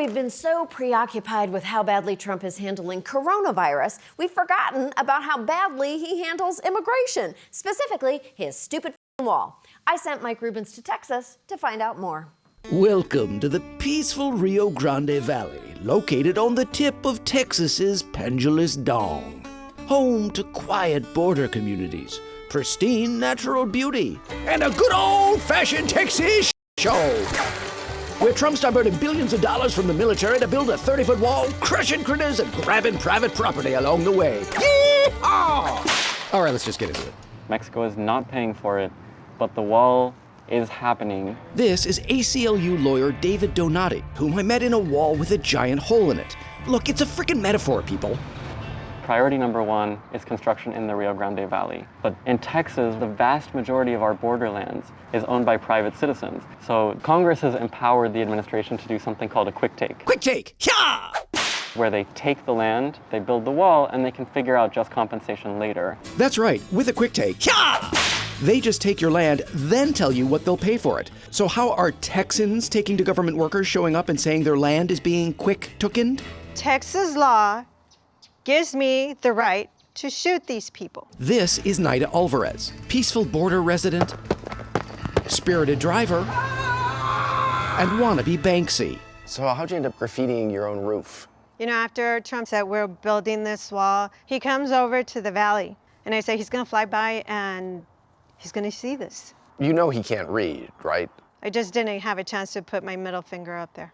we've been so preoccupied with how badly Trump is handling coronavirus, we've forgotten about how badly he handles immigration, specifically his stupid wall. I sent Mike Rubens to Texas to find out more. Welcome to the peaceful Rio Grande Valley, located on the tip of Texas's pendulous dong. Home to quiet border communities, pristine natural beauty, and a good old-fashioned Texas show. Where Trump's diverting billions of dollars from the military to build a 30-foot wall, crushing critters and grabbing private property along the way. Yeehaw! All right, let's just get into it. Mexico is not paying for it, but the wall is happening. This is ACLU lawyer David Donati, whom I met in a wall with a giant hole in it. Look, it's a freaking metaphor, people. Priority number one is construction in the Rio Grande Valley. But in Texas, the vast majority of our borderlands is owned by private citizens. So Congress has empowered the administration to do something called a quick take. Quick take! Yeah! Where they take the land, they build the wall, and they can figure out just compensation later. That's right, with a quick take. Yeah! They just take your land, then tell you what they'll pay for it. So how are Texans taking to government workers showing up and saying their land is being quick-tookened? Texas law gives me the right to shoot these people. This is Naida Alvarez, peaceful border resident, spirited driver, and wannabe Banksy. So how'd you end up graffitiing your own roof? You know, after Trump said we're building this wall, he comes over to the valley, and I say he's gonna fly by and he's gonna see this. You know he can't read, right? I just didn't have a chance to put my middle finger up there.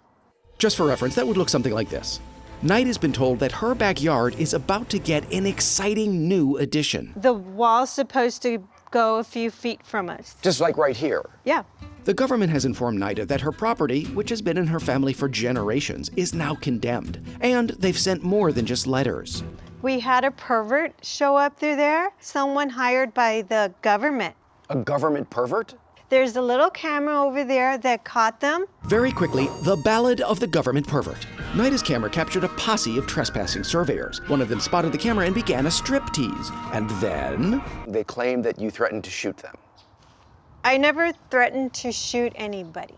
Just for reference, that would look something like this. Knight has been told that her backyard is about to get an exciting new addition. The wall's supposed to go a few feet from us. Just like right here. Yeah. The government has informed Naida that her property, which has been in her family for generations, is now condemned. And they've sent more than just letters. We had a pervert show up through there, someone hired by the government. A government pervert? There's a little camera over there that caught them. Very quickly, the ballad of the government pervert. Naida's camera captured a posse of trespassing surveyors. One of them spotted the camera and began a striptease. And then... They claim that you threatened to shoot them. I never threatened to shoot anybody.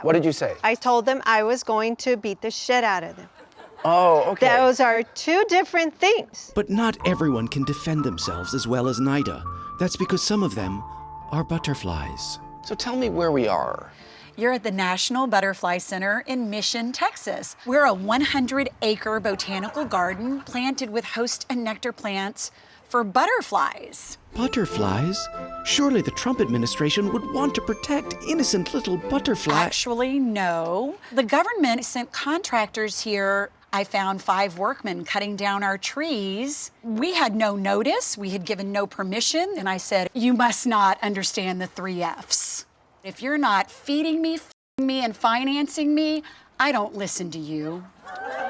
What did you say? I told them I was going to beat the shit out of them. Oh, okay. Those are two different things. But not everyone can defend themselves as well as Naida. That's because some of them are butterflies. So tell me where we are. You're at the National Butterfly Center in Mission, Texas. We're a 100-acre botanical garden planted with host and nectar plants for butterflies. Butterflies? Surely the Trump administration would want to protect innocent little butterflies. Actually, no. The government sent contractors here. I found 5 workmen cutting down our trees. We had no notice, we had given no permission, and I said, you must not understand the 3 Fs. If you're not feeding me, me, and financing me, I don't listen to you.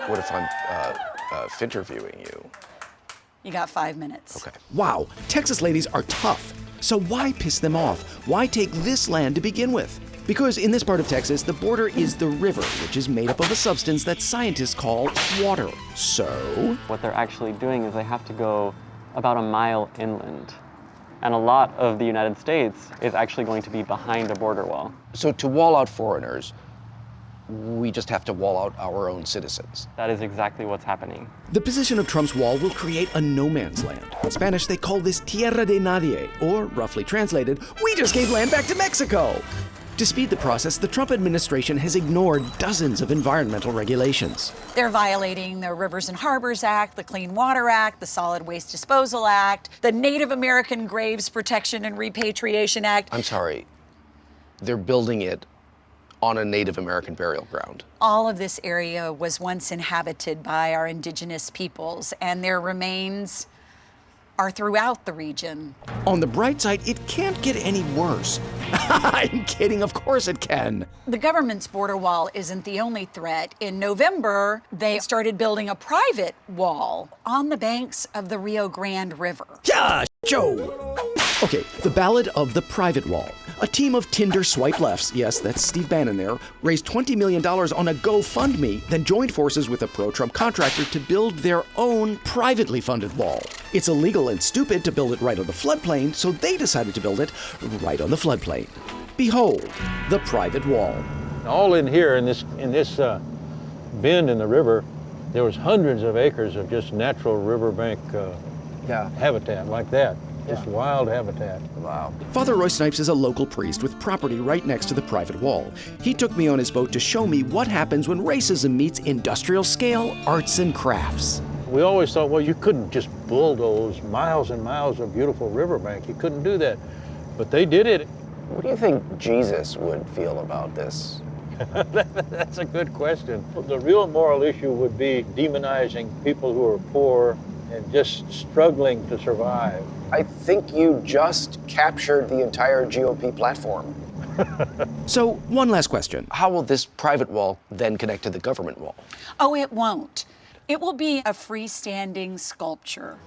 What if I'm interviewing you? You got 5 minutes. Okay. Wow, Texas ladies are tough. So why piss them off? Why take this land to begin with? Because in this part of Texas, the border is the river, which is made up of a substance that scientists call water. So... What they're actually doing is they have to go about a mile inland. And a lot of the United States is actually going to be behind a border wall. So to wall out foreigners, we just have to wall out our own citizens. That is exactly what's happening. The position of Trump's wall will create a no man's land. In Spanish, they call this tierra de nadie, or roughly translated, we just gave land back to Mexico. To speed the process, the Trump administration has ignored dozens of environmental regulations. They're violating the Rivers and Harbors Act, the Clean Water Act, the Solid Waste Disposal Act, the Native American Graves Protection and Repatriation Act. I'm sorry, they're building it on a Native American burial ground. All of this area was once inhabited by our indigenous peoples, and their remains are throughout the region. On the bright side, it can't get any worse. I'm kidding, of course it can. The government's border wall isn't the only threat. In November, they started building a private wall on the banks of the Rio Grande River. Yeah, Joe. Okay, the ballad of the private wall. A team of Tinder swipe lefts, yes, that's Steve Bannon there, raised $20 million on a GoFundMe, then joined forces with a pro-Trump contractor to build their own privately funded wall. It's illegal and stupid to build it right on the floodplain, so they decided to build it right on the floodplain. Behold, the private wall. All in here in this bend in the river, there was hundreds of acres of just natural riverbank habitat like that. Just wild habitat. Wow. Father Roy Snipes is a local priest with property right next to the private wall. He took me on his boat to show me what happens when racism meets industrial scale arts and crafts. We always thought, well, you couldn't just bulldoze miles and miles of beautiful riverbank. You couldn't do that. But they did it. What do you think Jesus would feel about this? That's a good question. The real moral issue would be demonizing people who are poor and just struggling to survive. I think you just captured the entire GOP platform. So, one last question. How will this private wall then connect to the government wall? Oh, it won't. It will be a freestanding sculpture.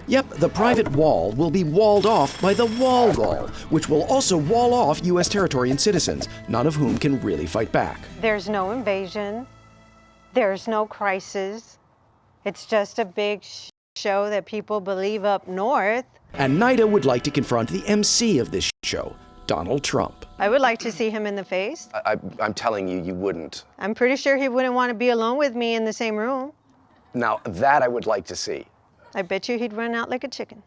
Yep, the private wall will be walled off by the wall, which will also wall off U.S. territory and citizens, none of whom can really fight back. There's no invasion. There's no crisis. It's just a big show that people believe up north. And NIDA would like to confront the MC of this show, Donald Trump. I would like to see him in the face. I'm telling you, you wouldn't. I'm pretty sure he wouldn't want to be alone with me in the same room. Now, that I would like to see. I bet you he'd run out like a chicken.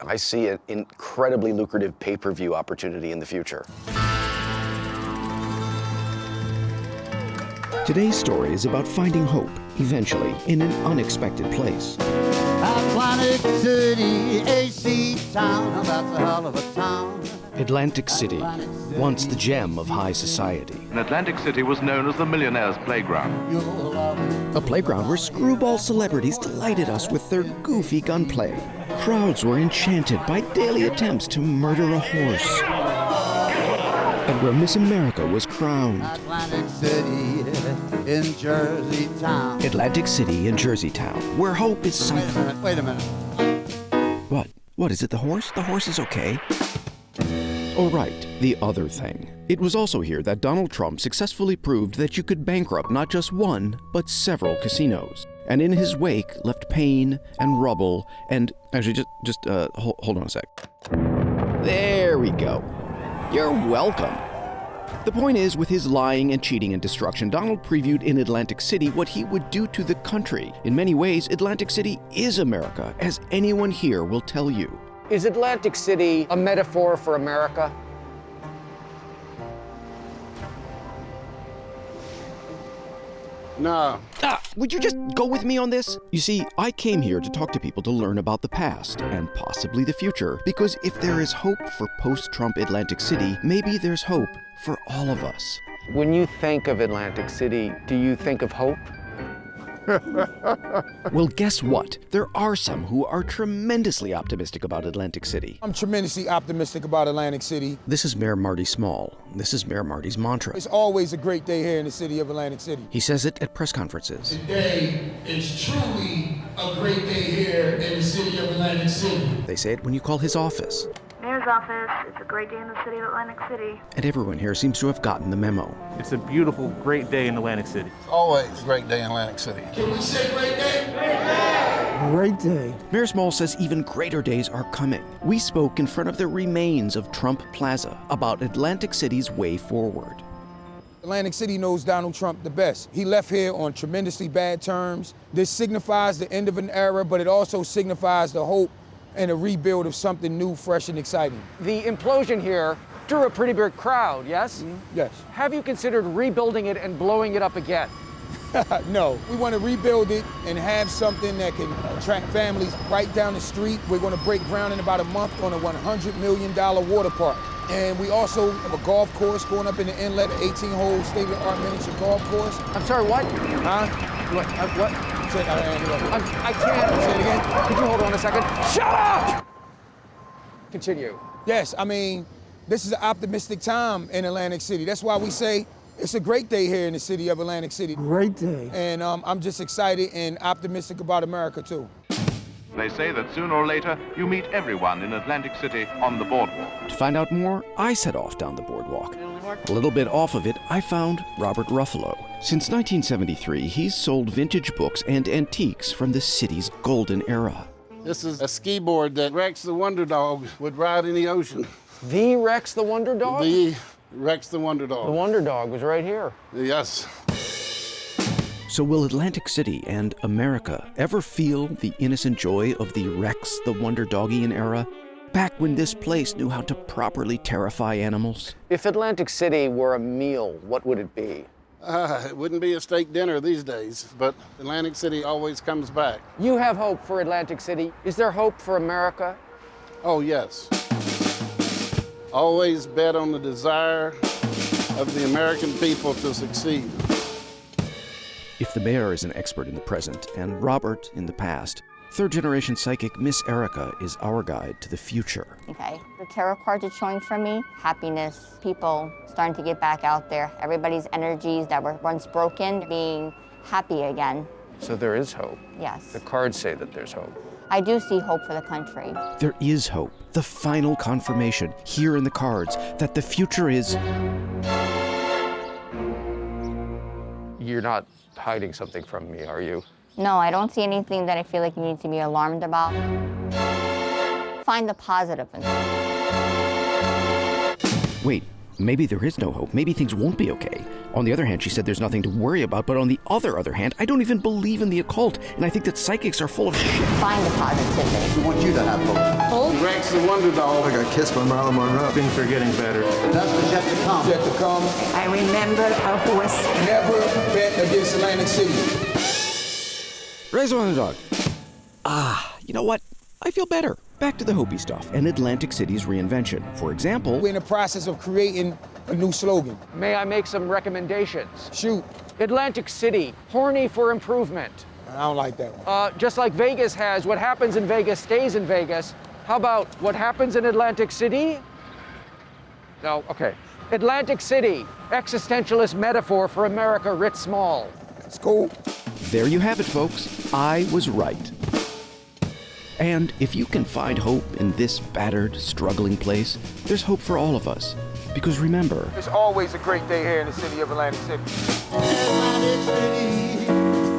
I see an incredibly lucrative pay-per-view opportunity in the future. Today's story is about finding hope, eventually, in an unexpected place. Atlantic City, AC town, that's a hell of a town. Atlantic City, once the gem of high society. And Atlantic City was known as the millionaire's playground. A playground where screwball celebrities delighted us with their goofy gunplay. Crowds were enchanted by daily attempts to murder a horse. And where Miss America was crowned. Atlantic City in Jersey town. Atlantic City in Jersey town, where hope is something. Wait a minute. What? What is it, the horse? The horse is okay. Oh, right, the other thing. It was also here that Donald Trump successfully proved that you could bankrupt not just one, but several casinos. And in his wake left pain and rubble and... Actually, hold on a sec. There we go. You're welcome. The point is, with his lying and cheating and destruction, Donald previewed in Atlantic City what he would do to the country. In many ways, Atlantic City is America, as anyone here will tell you. Is Atlantic City a metaphor for America? No. Would you just go with me on this? You see, I came here to talk to people to learn about the past and possibly the future, because if there is hope for post-Trump Atlantic City, maybe there's hope for all of us. When you think of Atlantic City, do you think of hope? Well, guess what? There are some who are tremendously optimistic about Atlantic City. I'm tremendously optimistic about Atlantic City. This is Mayor Marty Small. This is Mayor Marty's mantra. It's always a great day here in the city of Atlantic City. He says it at press conferences. Today is truly a great day here in the city of Atlantic City. They say it when you call his office. Mayor's office, it's a great day in the city of Atlantic City. And everyone here seems to have gotten the memo. It's a beautiful, great day in Atlantic City. It's always a great day in Atlantic City. Can we say great day? Great day! Great day. Mayor Small says even greater days are coming. We spoke in front of the remains of Trump Plaza about Atlantic City's way forward. Atlantic City knows Donald Trump the best. He left here on tremendously bad terms. This signifies the end of an era, but it also signifies the hope and a rebuild of something new, fresh, and exciting. The implosion here drew a pretty big crowd, yes? Yes. Have you considered rebuilding it and blowing it up again? No. We want to rebuild it and have something that can attract families right down the street. We're going to break ground in about a month on a $100 million water park. And we also have a golf course going up in the inlet, an 18-hole state-of-the-art miniature golf course. I'm sorry, what? Huh? What? I can't. Say it again. Could you hold on a second? Shut up! Continue. Yes, I mean, this is an optimistic time in Atlantic City. That's why we say it's a great day here in the city of Atlantic City. Great day. And I'm just excited and optimistic about America, too. They say that sooner or later, you meet everyone in Atlantic City on the boardwalk. To find out more, I set off down the boardwalk. A little bit off of it, I found Robert Ruffalo. Since 1973, he's sold vintage books and antiques from the city's golden era. This is a ski board that Rex the Wonder Dog would ride in the ocean. The Rex the Wonder Dog? The Rex the Wonder Dog. The Wonder Dog was right here. Yes. So will Atlantic City and America ever feel the innocent joy of the Rex the Wonder Doggian era? Back when this place knew how to properly terrify animals? If Atlantic City were a meal, what would it be? It wouldn't be a steak dinner these days, but Atlantic City always comes back. You have hope for Atlantic City. Is there hope for America? Oh, yes. Always bet on the desire of the American people to succeed. If the mayor is an expert in the present and Robert in the past, third-generation psychic Miss Erica is our guide to the future. Okay, the tarot cards are showing for me happiness, people starting to get back out there, everybody's energies that were once broken being happy again. So there is hope. Yes. The cards say that there's hope. I do see hope for the country. There is hope, the final confirmation here in the cards that the future is... You're not hiding something from me, are you? No, I don't see anything that I feel like you need to be alarmed about. Find the positive in it. Wait, maybe there is no hope. Maybe things won't be okay. On the other hand, she said there's nothing to worry about, but on the other hand, I don't even believe in the occult, and I think that psychics are full of shit. Find the positivity. We want you to have hope. Rex the Wonder Dog. I got kissed by Marilyn Monroe. Things are getting better. That's what's yet to come. Yet to come. I remember a horse. Never bet against Atlantic City. Raise one on the dog. You know what? I feel better. Back to the Hopi stuff and Atlantic City's reinvention. For example, We're in the process of creating a new slogan. May I make some recommendations? Shoot. Atlantic City, horny for improvement. I don't like that one. Just like Vegas has, what happens in Vegas stays in Vegas. How about what happens in Atlantic City? No, okay. Atlantic City, existentialist metaphor for America writ small. It's cool. there you have it, folks. I was right. And if you can find hope in this battered, struggling place, there's hope for all of us. Because remember, it's always a great day here in the city of Atlantic City. Atlantic City,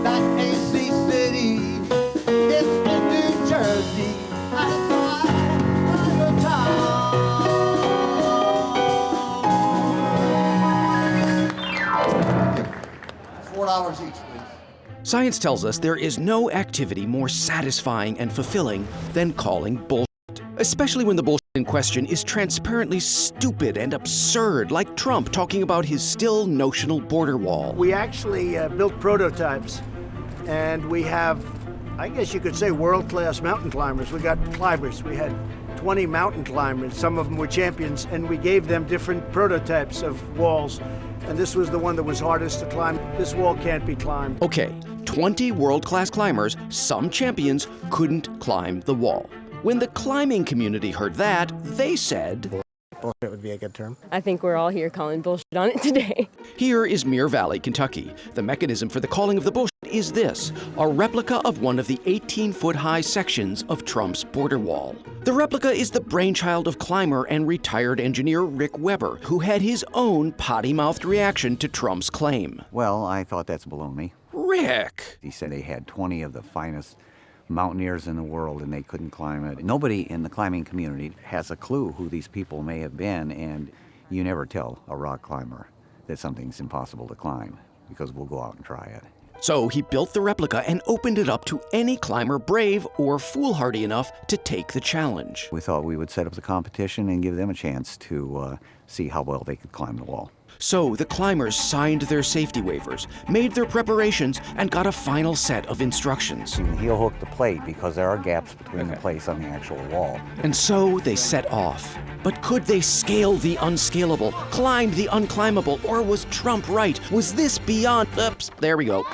that AC city, it's in New Jersey, and it's my town. $4 each, please. science tells us there is no activity more satisfying and fulfilling than calling bullshit. Especially when the bullshit in question is transparently stupid and absurd, like Trump talking about his still notional border wall. We actually built prototypes, and we have, I guess you could say, world-class mountain climbers. We got climbers. We had 20 mountain climbers. Some of them were champions, and we gave them different prototypes of walls. And this was the one that was hardest to climb. This wall can't be climbed. Okay, 20 world-class climbers, some champions, couldn't climb the wall. When the climbing community heard that, they said, bullshit would be a good term. I think we're all here calling bullshit on it today. Here is Muir Valley, Kentucky. The mechanism for the calling of the bullshit is this, a replica of one of the 18-foot-high sections of Trump's border wall. The replica is the brainchild of climber and retired engineer Rick Weber, who had his own potty-mouthed reaction to Trump's claim. Well, I thought that's baloney. Rick! He said they had 20 of the finest mountaineers in the world and they couldn't climb it. Nobody in the climbing community has a clue who these people may have been, and you never tell a rock climber that something's impossible to climb because we'll go out and try it. So he built the replica and opened it up to any climber brave or foolhardy enough to take the challenge. We thought we would set up the competition and give them a chance to see how well they could climb the wall. So the climbers signed their safety waivers, made their preparations, and got a final set of instructions. You can heel hook the plate because there are gaps between the plates on the actual wall. And so they set off. But could they scale the unscalable, climb the unclimbable, or was Trump right? Was this beyond... Oops, there we go.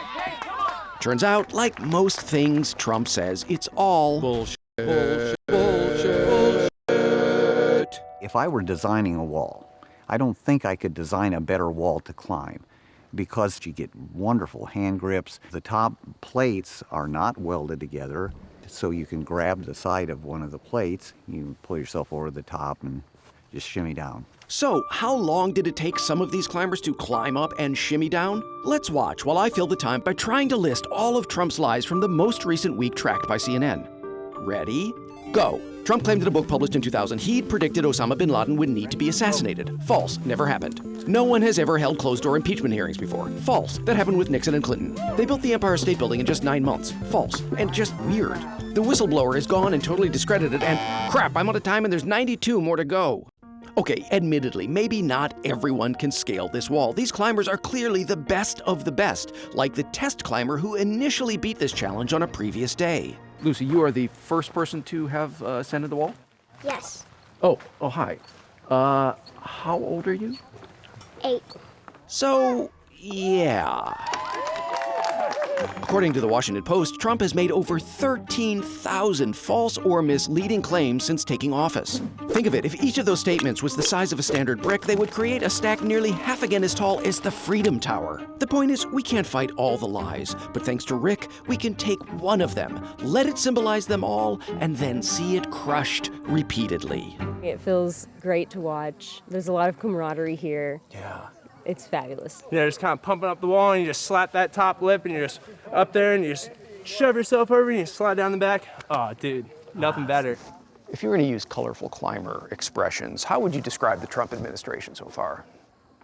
Turns out, like most things Trump says, it's all bullshit. Bullshit. Bullshit. Bullshit. If I were designing a wall, I don't think I could design a better wall to climb because you get wonderful hand grips. The top plates are not welded together, so you can grab the side of one of the plates, you pull yourself over the top and just shimmy down. So, how long did it take some of these climbers to climb up and shimmy down? Let's watch while I fill the time by trying to list all of Trump's lies from the most recent week tracked by CNN. Ready? Go. Trump claimed in a book published in 2000 he'd predicted Osama bin Laden would need to be assassinated. False. Never happened. No one has ever held closed-door impeachment hearings before. False. That happened with Nixon and Clinton. They built the Empire State Building in just 9 months. False. And just weird. The whistleblower is gone and totally discredited, and crap, I'm out of time and there's 92 more to go. Okay, admittedly, maybe not everyone can scale this wall. These climbers are clearly the best of the best, like the test climber who initially beat this challenge on a previous day. Lucy, you are the first person to have ascended the wall? Yes. Oh, hi. How old are you? 8. So, yeah. According to the Washington Post, Trump has made over 13,000 false or misleading claims since taking office. Think of it, if each of those statements was the size of a standard brick, they would create a stack nearly half again as tall as the Freedom Tower. The point is, we can't fight all the lies, but thanks to Rick, we can take one of them, let it symbolize them all, and then see it crushed repeatedly. It feels great to watch. There's a lot of camaraderie here. Yeah. It's fabulous. Yeah, just kind of pumping up the wall, and you just slap that top lip, and you're just up there, and you just shove yourself over, and you slide down the back. Oh, dude, nothing better. If you were to use colorful climber expressions, how would you describe the Trump administration so far?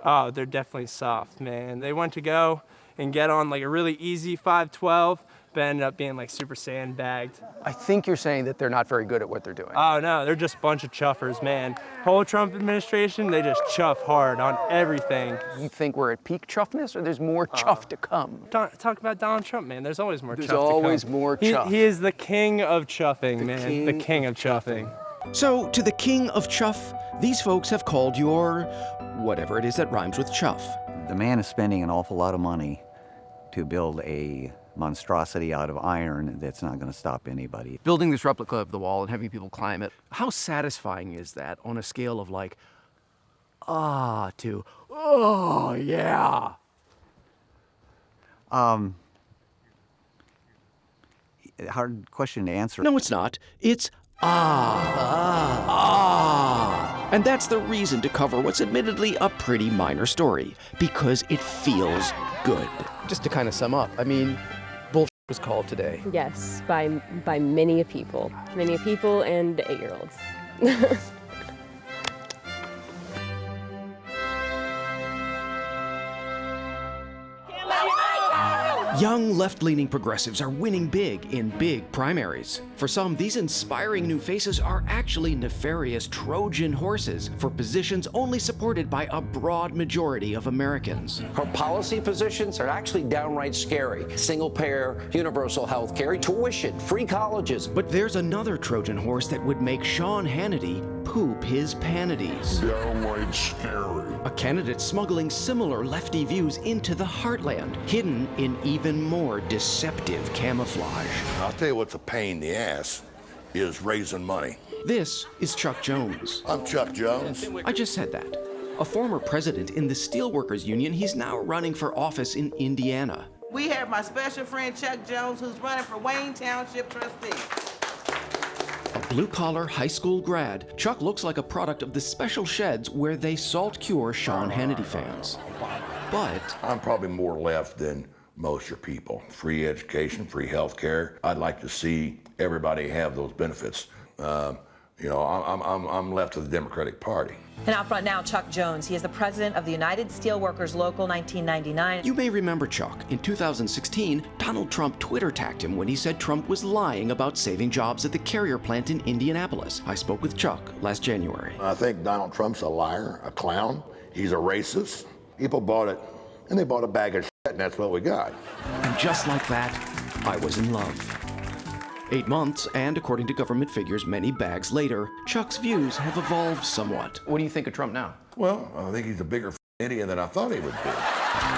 Oh, they're definitely soft, man. They went to go and get on like a really easy 512, but ended up being like super sandbagged. I think you're saying that they're not very good at what they're doing. Oh no, they're just a bunch of chuffers, man. Whole Trump administration, they just chuff hard on everything. You think we're at peak chuffness, or there's more chuff to come? Talk about Donald Trump, man. There's always more chuff to come. There's always more chuff. He is the king of chuffing, man. The king of chuffing. So, to the king of chuff, these folks have called your whatever it is that rhymes with chuff. The man is spending an awful lot of money to build a monstrosity out of iron that's not going to stop anybody. Building this replica of the wall and having people climb it, how satisfying is that on a scale of like, to, oh, yeah? Hard question to answer. No, it's not. It's And that's the reason to cover what's admittedly a pretty minor story, because it feels good. Just to kind of sum up, I mean, bullshit was called today. Yes, by many people. Many people and 8-year-olds. Young left-leaning progressives are winning big in big primaries. For some, these inspiring new faces are actually nefarious Trojan horses for positions only supported by a broad majority of Americans. Her policy positions are actually downright scary. Single-payer, universal health care, tuition, free colleges. But there's another Trojan horse that would make Sean Hannity poop his panities. Downright scary. A candidate smuggling similar lefty views into the heartland, hidden in even more deceptive camouflage. I'll tell you what's a pain in the ass is raising money. This is Chuck Jones. I'm Chuck Jones. I just said that. A former president in the Steelworkers Union, he's now running for office in Indiana. We have my special friend Chuck Jones, who's running for Wayne Township trustee. A blue-collar high school grad, Chuck looks like a product of the special sheds where they salt-cure Sean Hannity fans. But I'm probably more left than most of your people. Free education, free health care. I'd like to see everybody have those benefits. I'm left of the Democratic Party. And out front now, Chuck Jones. He is the president of the United Steelworkers Local 1999. You may remember Chuck. In 2016, Donald Trump Twitter-tagged him when he said Trump was lying about saving jobs at the Carrier plant in Indianapolis. I spoke with Chuck last January. I think Donald Trump's a liar, a clown. He's a racist. People bought it, and they bought a bag of shit, and that's what we got. And just like that, I was in love. 8 months, and according to government figures, many bags later, Chuck's views have evolved somewhat. What do you think of Trump now? Well, I think he's a bigger idiot than I thought he would be.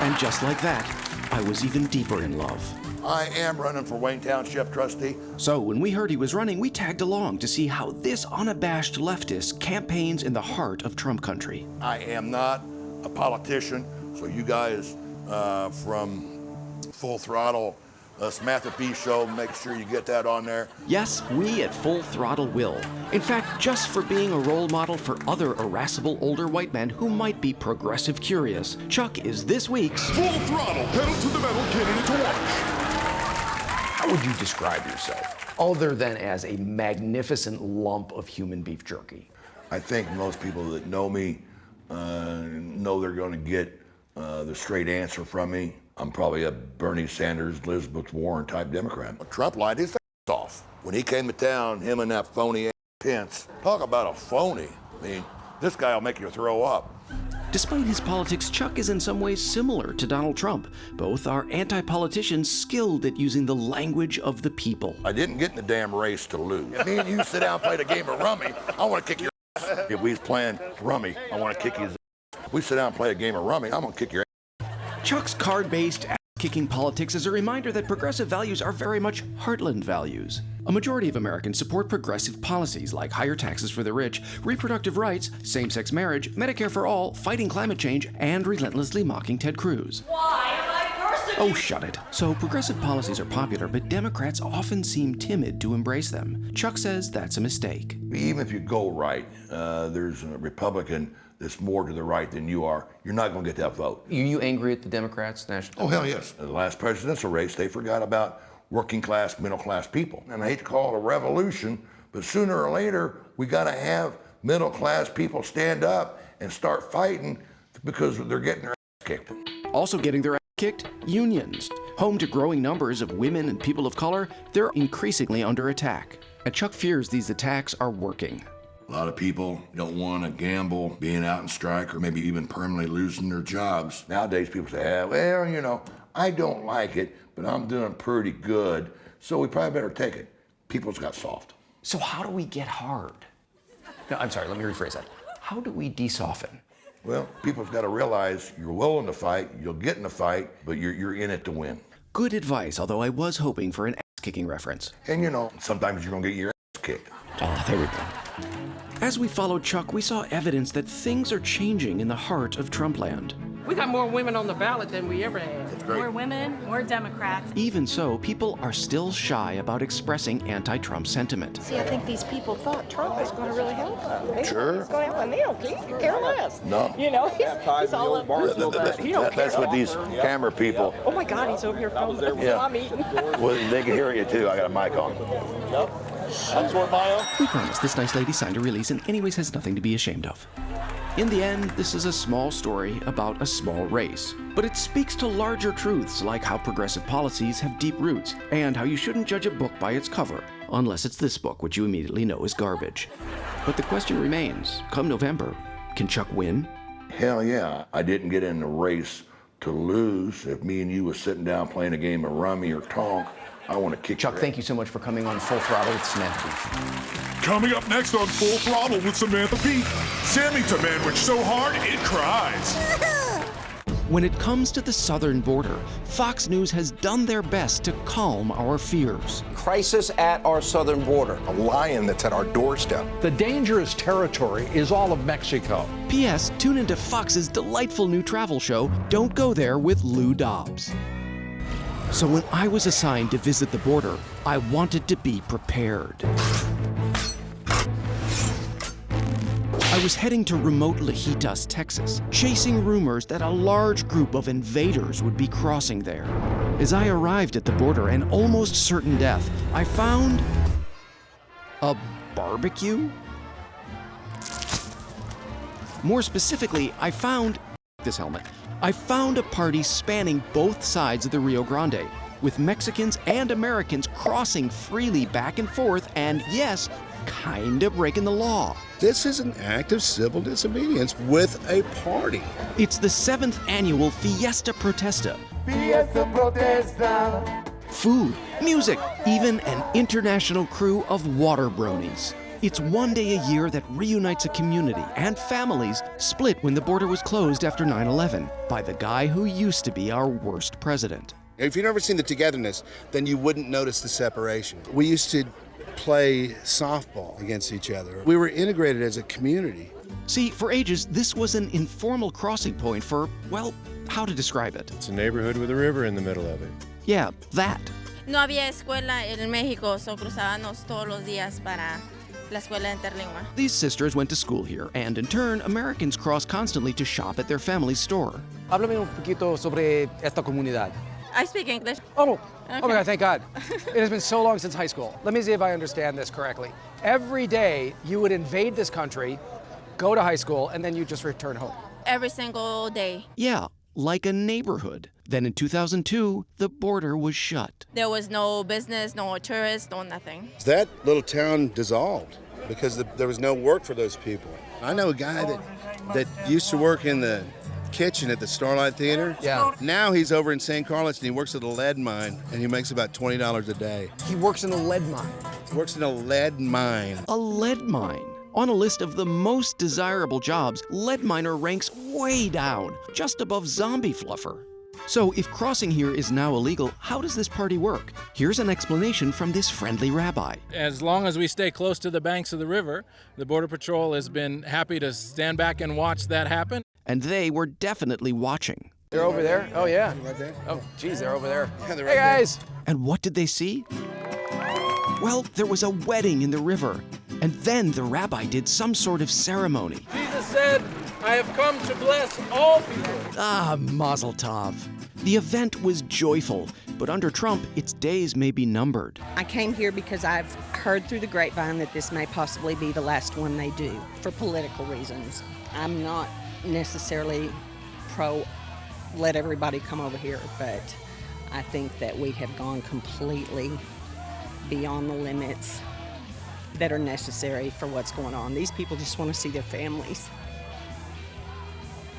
And just like that, I was even deeper in love. I am running for Wayne Township trustee. So when we heard he was running, we tagged along to see how this unabashed leftist campaigns in the heart of Trump country. I am not a politician, so you guys from Full Throttle, Samantha B show, make sure you get that on there. Yes, we at Full Throttle will. In fact, just for being a role model for other irascible older white men who might be progressive curious, Chuck is this week's Full Throttle, pedal to the metal, get into watch. How would you describe yourself, other than as a magnificent lump of human beef jerky? I think most people that know me know they're going to get the straight answer from me. I'm probably a Bernie Sanders, Elizabeth Warren type Democrat. Trump lied his off. When he came to town, him and that phony Pence, talk about a phony. I mean, this guy will make you throw up. Despite his politics, Chuck is in some ways similar to Donald Trump. Both are anti-politicians skilled at using the language of the people. I didn't get in the damn race to lose. If me and you sit down and play the game of rummy, I want to kick your ass. If we was playing rummy, I want to kick his ass. If we sit down and play a game of rummy, I'm going to kick your ass. Chuck's card-based ass-kicking politics is a reminder that progressive values are very much heartland values. A majority of Americans support progressive policies like higher taxes for the rich, reproductive rights, same-sex marriage, Medicare for all, fighting climate change, and relentlessly mocking Ted Cruz. Why am I persecuted? Oh, shut it. So progressive policies are popular, but Democrats often seem timid to embrace them. Chuck says that's a mistake. Even if you go right, there's a Republican that's more to the right than you are, you're not going to get that vote. Are you angry at the Democrats, National? Oh, hell yes. In the last presidential race, they forgot about working class, middle class people. And I hate to call it a revolution, but sooner or later, we got to have middle class people stand up and start fighting because they're getting their ass kicked. Also getting their ass kicked, unions. Home to growing numbers of women and people of color, they're increasingly under attack. And Chuck fears these attacks are working. A lot of people don't want to gamble being out in strike or maybe even permanently losing their jobs. Nowadays, people say, well, you know, I don't like it, but I'm doing pretty good, so we probably better take it. People's got soft. So how do we get hard? No, I'm sorry, let me rephrase that. How do we de-soften? Well, people's got to realize you're willing to fight, you'll get in a fight, but you're in it to win. Good advice, although I was hoping for an ass-kicking reference. And you know, sometimes you're going to get your ass kicked. Oh, there we go. As we followed Chuck, we saw evidence that things are changing in the heart of Trumpland. We got more women on the ballot than we ever had. More women, more Democrats. Even so, people are still shy about expressing anti-Trump sentiment. See, I think these people thought Trump was going to really help them. Sure. He's going to help them. They don't care less. No. You know, he's all up. That's what these camera people. Oh my God, he's over here filming. Yeah. I'm eating. Well, they can hear you too. I got a mic on. Yep. That's what Mayo. We promise this nice lady signed a release and anyways has nothing to be ashamed of. In the end, this is a small story about a small race. But it speaks to larger truths like how progressive policies have deep roots and how you shouldn't judge a book by its cover, unless it's this book, which you immediately know is garbage. But the question remains, come November, can Chuck win? Hell yeah. I didn't get in the race to lose. If me and you was sitting down playing a game of rummy or tonk, I want to kick Chuck, thank you so much for coming on Full Throttle with Samantha. Coming up next on Full Throttle with Samantha Pete, Sammy Tamandwich so hard it cries. When it comes to the southern border, Fox News has done their best to calm our fears. Crisis at our southern border. A lion that's at our doorstep. The dangerous territory is all of Mexico. P.S. Tune into Fox's delightful new travel show, Don't Go There with Lou Dobbs. So when I was assigned to visit the border, I wanted to be prepared. I was heading to remote Lajitas, Texas, chasing rumors that a large group of invaders would be crossing there. As I arrived at the border and almost certain death, I found a barbecue? More specifically, I found a party spanning both sides of the Rio Grande, with Mexicans and Americans crossing freely back and forth and, yes, kinda breaking the law. This is an act of civil disobedience with a party. It's the 7th annual Fiesta Protesta. Fiesta Protesta. Food, music, even an international crew of water bronies. It's one day a year that reunites a community and families split when the border was closed after 9/11 by the guy who used to be our worst president. If you've never seen the togetherness, then you wouldn't notice the separation. We used to play softball against each other. We were integrated as a community. See, for ages, this was an informal crossing point for, well, how to describe it? It's a neighborhood with a river in the middle of it. Yeah, that. No había escuela en México, so cruzábamos todos los días para la escuela interlingua. These sisters went to school here, and in turn, Americans cross constantly to shop at their family's store. Háblame un poquito sobre esta comunidad. I speak English. Oh, Oh my God, thank God. It has been so long since high school. Let me see if I understand this correctly. Every day you would invade this country, go to high school, and then you just return home. Every single day. Yeah, like a neighborhood. Then in 2002, the border was shut. There was no business, no tourists, no nothing. That little town dissolved because there was no work for those people. I know a guy that used to work in the kitchen at the Starlight Theater. Yeah. Now he's over in St. Carlos and he works at a lead mine and he makes about $20 a day. He works in a lead mine. Works in a lead mine. A lead mine. On a list of the most desirable jobs, lead miner ranks way down, just above zombie fluffer. So if crossing here is now illegal, how does this party work? Here's an explanation from this friendly rabbi. As long as we stay close to the banks of the river, the Border Patrol has been happy to stand back and watch that happen. And they were definitely watching. They're over there? Oh, yeah. Right there? Oh, geez, they're over there. Yeah, they're Hey, right there. guys. And what did they see? Well, there was a wedding in the river. And then the rabbi did some sort of ceremony. Jesus said, I have come to bless all people. Ah, Mazel Tov. The event was joyful, but under Trump, its days may be numbered. I came here because I've heard through the grapevine that this may possibly be the last one they do for political reasons. I'm not necessarily pro let everybody come over here, but I think that we have gone completely beyond the limits that are necessary for what's going on. These people just want to see their families.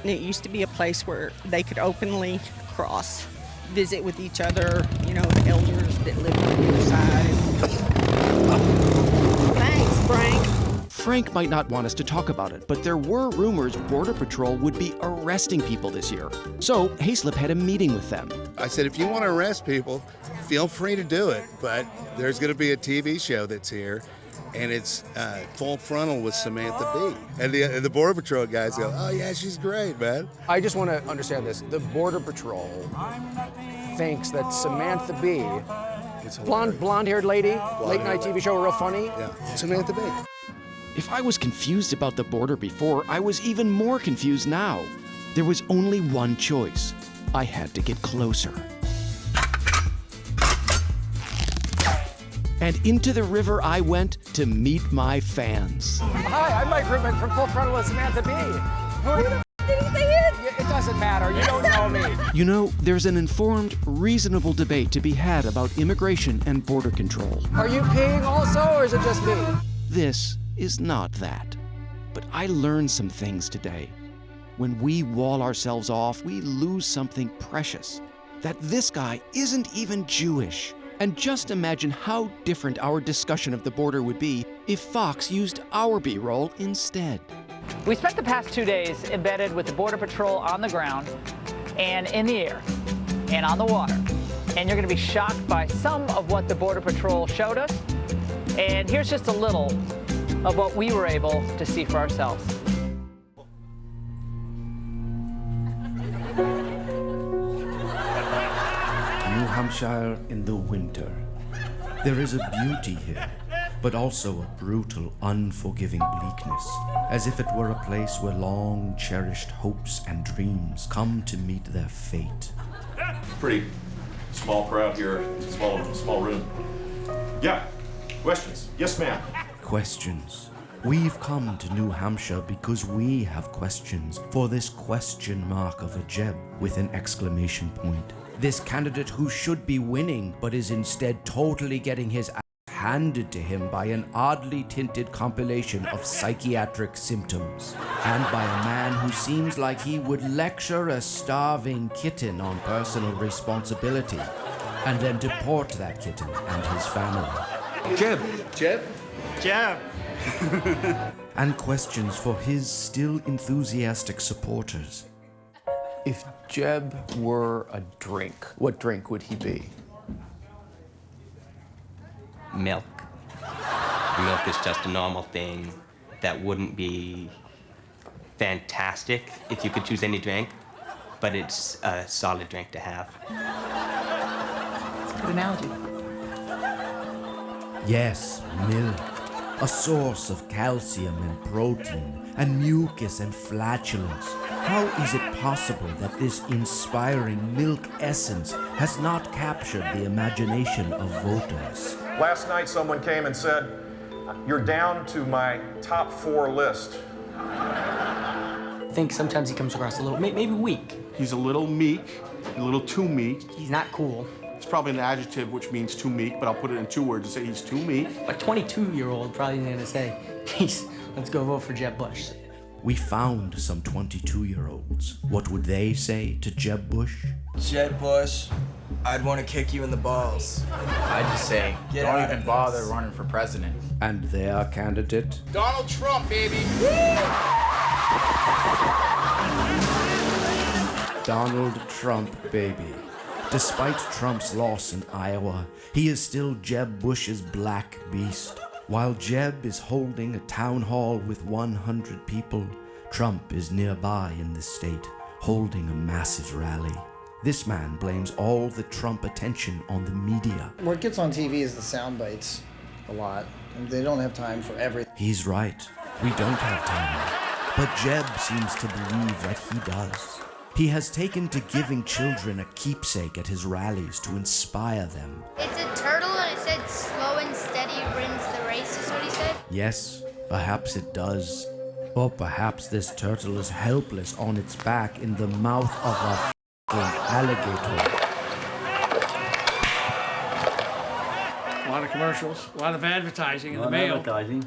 And it used to be a place where they could openly cross, visit with each other, you know, the elders that lived on the other side. Thanks, Frank. Frank might not want us to talk about it, but there were rumors Border Patrol would be arresting people this year. So Hayslip had a meeting with them. I said, if you want to arrest people, feel free to do it, but there's going to be a TV show that's here, and it's Full Frontal with Samantha Bee. And the Border Patrol guys go, oh yeah, she's great, man. I just want to understand this. The Border Patrol thinks that Samantha Bee, blonde-haired lady, late-night TV show, real funny. Yeah, Samantha Bee. If I was confused about the border before, I was even more confused now. There was only one choice. I had to get closer. And into the river I went to meet my fans. Hi, I'm Mike Rubens from Full Frontal with Samantha Bee. Who the did he say it? It doesn't matter. You don't know me. You know, there's an informed, reasonable debate to be had about immigration and border control. Are you peeing also, or is it just me? This is not that. But I learned some things today. When we wall ourselves off, we lose something precious. That this guy isn't even Jewish. And just imagine how different our discussion of the border would be if Fox used our B-roll instead. We spent the past 2 days embedded with the Border Patrol on the ground and in the air and on the water. And you're going to be shocked by some of what the Border Patrol showed us. And here's just a little of what we were able to see for ourselves. New Hampshire in the winter. There is a beauty here, but also a brutal, unforgiving bleakness, as if it were a place where long-cherished hopes and dreams come to meet their fate. Pretty small crowd here, small room. Yeah, questions? Yes, ma'am. Questions. We've come to New Hampshire because we have questions for this question mark of a Jeb with an exclamation point. This candidate who should be winning but is instead totally getting his ass handed to him by an oddly tinted compilation of psychiatric symptoms, and by a man who seems like he would lecture a starving kitten on personal responsibility and then deport that kitten and his family. Jeb. Jeb? Jeb. And questions for his still enthusiastic supporters. If Jeb were a drink, what drink would he be? Milk. Milk is just a normal thing that wouldn't be fantastic if you could choose any drink, but it's a solid drink to have. It's a good analogy. Yes, milk. a source of calcium and protein, and mucus and flatulence. How is it possible that this inspiring milk essence has not captured the imagination of voters? Last night someone came and said, "You're down to my top 4 list." I think sometimes he comes across a little, maybe weak. He's a little meek, a little too meek. He's not cool. It's probably an adjective which means too meek, but I'll put it in 2 words and say he's too meek. A 22-year-old probably going to say, let's go vote for Jeb Bush. We found some 22-year-olds. What would they say to Jeb Bush? Jeb Bush, I'd want to kick you in the balls. I'd just say, don't even bother running for president. And their candidate? Donald Trump, baby! Donald Trump, baby. Despite Trump's loss in Iowa, he is still Jeb Bush's black beast. While Jeb is holding a town hall with 100 people, Trump is nearby in the state, holding a massive rally. This man blames all the Trump attention on the media. What gets on TV is the sound bites a lot. They don't have time for everything. He's right. We don't have time. But Jeb seems to believe that he does. He has taken to giving children a keepsake at his rallies to inspire them. It's a turtle and it said slow and steady wins the race, is what he said? Yes, perhaps it does. Or perhaps this turtle is helpless on its back in the mouth of a f***ing alligator. A lot of commercials, a lot of advertising in the mail. Advertising.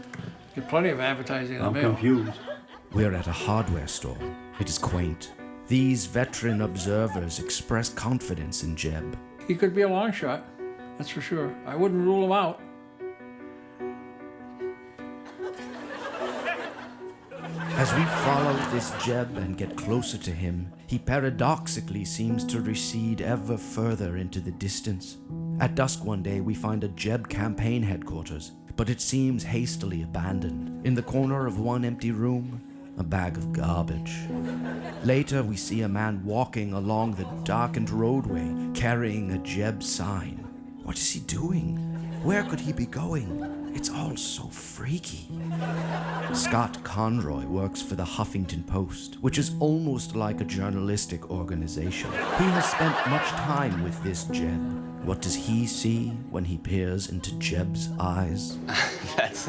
Get plenty of advertising in the mail. I'm confused. We're at a hardware store. It is quaint. These veteran observers express confidence in Jeb. He could be a long shot, that's for sure. I wouldn't rule him out. As we follow this Jeb and get closer to him, he paradoxically seems to recede ever further into the distance. At dusk one day, we find a Jeb campaign headquarters, but it seems hastily abandoned. In the corner of one empty room, a bag of garbage. Later, we see a man walking along the darkened roadway, carrying a Jeb sign. What is he doing? Where could he be going? It's all so freaky. Scott Conroy works for the Huffington Post, which is almost like a journalistic organization. He has spent much time with this Jeb. What does he see when he peers into Jeb's eyes? That's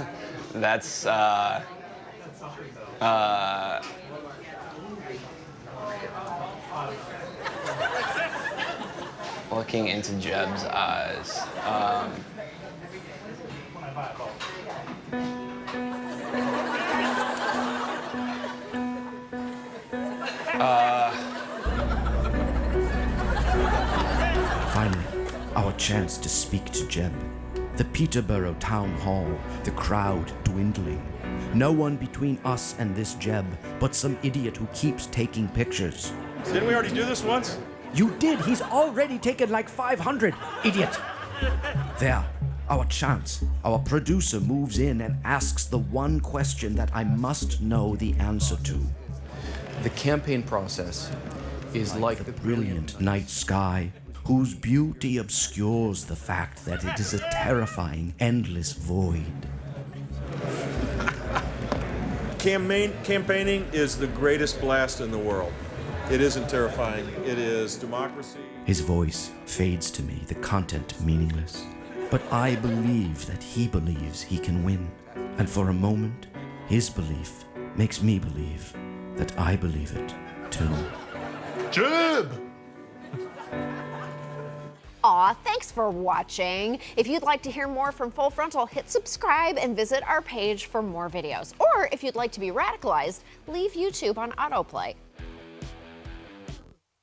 looking into Jeb's eyes. Finally, our chance to speak to Jeb. The Peterborough Town Hall, the crowd dwindling. No one between us and this Jeb, but some idiot who keeps taking pictures. Didn't we already do this once? You did! He's already taken like 500! Idiot! There, our chance. Our producer moves in and asks the one question that I must know the answer to. The campaign process is like the brilliant night sky, whose beauty obscures the fact that it is a terrifying, endless void. Campaigning is the greatest blast in the world. It isn't terrifying. It is democracy. His voice fades to me, the content meaningless. But I believe that he believes he can win. And for a moment, his belief makes me believe that I believe it too. Jeb! Aw, thanks for watching. If you'd like to hear more from Full Frontal, hit subscribe and visit our page for more videos. Or if you'd like to be radicalized, leave YouTube on autoplay.